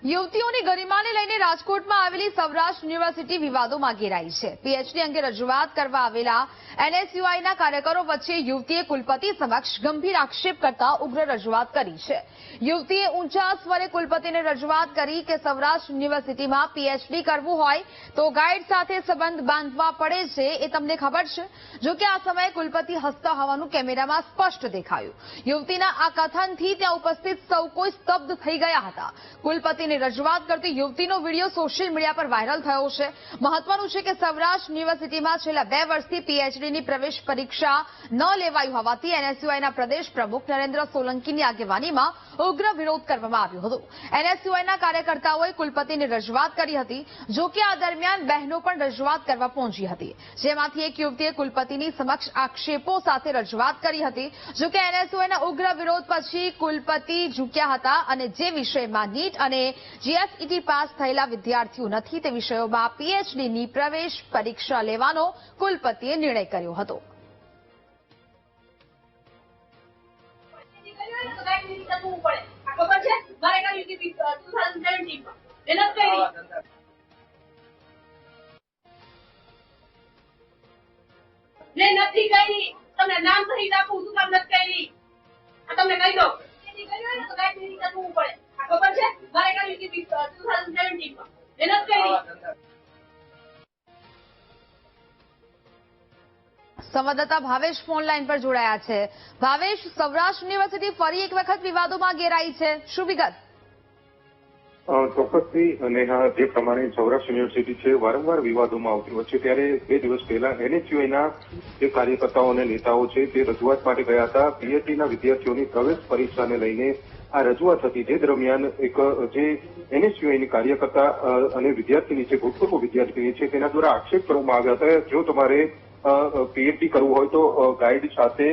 યુવતીઓની ગરિમાને લઈને રાજકોટમાં આવેલી સૌરાષ્ટ્ર યુનિવર્સિટી વિવાદોમાં ઘેરાઈ છે। પીએચડી અંગે રજૂઆત કરવા આવેલા એનએસયુઆઈના કાર્યકરો વચ્ચે યુવતીએ કુલપતિ સમક્ષ ગંભીર આક્ષેપ કરતા ઉગ્ર રજૂઆત કરી છે। યુવતીએ ઊંચા સ્વરે કુલપતિને રજૂઆત કરી કે સૌરાષ્ટ્ર યુનિવર્સિટીમાં પીએચડી કરવું હોય તો ગાઈડ સાથે સંબંધ બાંધવા પડે છે, એ તમને ખબર છે? જો કે આ સમયે કુલપતિ હસતા હોવાનું કેમેરામાં સ્પષ્ટ દેખાયું। યુવતીના આ કથનથી ત્યાં ઉપસ્થિત સૌ કોઈ સ્તબ્ધ થઈ ગયા હતા। કુલપતિની રજૂઆત કરતી યુવતીનો વિડીયો સોશિયલ મીડિયા પર વાયરલ થયો છે। મહત્વનું છે કે સૌરાષ્ટ્ર યુનિવર્સિટીમાં છેલ્લા 2 વર્ષથી પીએચડીની પ્રવેશ પરીક્ષા ન લેવાઈ હોવાથી એનએસયુઆઈના પ્રદેશ પ્રમુખ નરેન્દ્ર સોલંકીની આગેવાનીમાં ઉગ્ર વિરોધ કરવામાં આવ્યો હતો। એનએસયુઆઈના કાર્યકર્તાઓએ કુલપતિની રજૂઆત કરી હતી। જો કે આ દરમિયાન બહેનો પણ રજૂઆત કરવા પહોંચી હતી, જેમાંથી એક યુવતીએ કુલપતિની સમક્ષ આક્ષેપો સાથે રજૂઆત કરી હતી। જો કે એનએસયુઆઈના ઉગ્ર વિરોધ પછી કુલપતિ ઝૂક્યા હતા અને જે વિષયમાં નીટ અને જીએસઈટી પાસ થયેલા વિદ્યાર્થીઓ નથી તે વિષયોમાં પીએચડીની પ્રવેશ પરીક્ષા લેવાનો કુલપતિએ નિર્ણય કર્યો હતો। નથી કરી તમને નામ સહિત આપું શું કામ નથી કરી તમને કહી દો કરવું પડે ખબર છે મારે કર્યું કે 2017 માં મહેનત કરી। સંવાદદાતા ભાવેશ ફોન લાઈન પર જોડાયા છે। ભાવેશ, સૌરાષ્ટ્ર યુનિવર્સિટી ફરી એક વખત વિવાદોમાં ઘેરાઈ છે, શું વિગત? ચોક્કસથી નેહા, જે પ્રમાણે સૌરાષ્ટ્ર યુનિવર્સિટી છે વારંવાર વિવાદોમાં આવતી હોય છે, ત્યારે 2 દિવસ પહેલા એનએસયુઆઈના જે કાર્યકર્તાઓ અને નેતાઓ છે તે રજૂઆત માટે ગયા હતા। પીએચડીના વિદ્યાર્થીઓની પ્રવેશ પરીક્ષાને લઈને આ રજૂઆત હતી, જે દરમિયાન એક જે એનએસયુઆઈની કાર્યકર્તા અને વિદ્યાર્થીની છે, ભૂતપૂર્વ વિદ્યાર્થીની છે, તેના દ્વારા આક્ષેપ કરવામાં આવ્યા હતા જો તમારે પીએચડી કરવું હોય તો ગાઈડ સાથે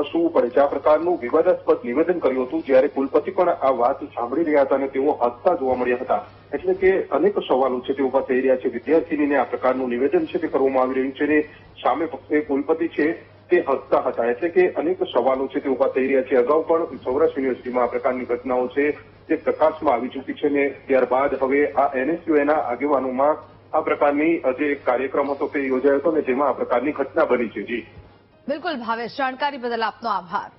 શું પડે છે, આ પ્રકારનું વિવાદાસ્પદ નિવેદન કર્યું હતું। જ્યારે કુલપતિ પણ આ વાત સાંભળી રહ્યા હતા અને તેઓ હસતા જોવા મળ્યા હતા। એટલે કે અનેક સવાલો છે તે ઉભા થઈ રહ્યા છે। વિદ્યાર્થીનીને આ પ્રકારનું નિવેદન છે તે કરવામાં આવી રહ્યું છે અને સામે કુલપતિ છે તે હસતા હતા। એટલે કે અનેક સવાલો છે તે ઉભા થઈ રહ્યા છે। અગાઉ પણ સૌરાષ્ટ્ર યુનિવર્સિટીમાં આ પ્રકારની ઘટનાઓ છે તે પ્રકાશમાં આવી ચૂકી છે અને ત્યારબાદ હવે આ એનએસયુઆઈના આગેવાનોમાં આ પ્રકારની જે કાર્યક્રમ હતો તે યોજાયો હતો ને જેમાં આ પ્રકારની ઘટના બની છે। જી બિલકુલ ભાવેશ, જાણકારી બદલ આપનો આભાર।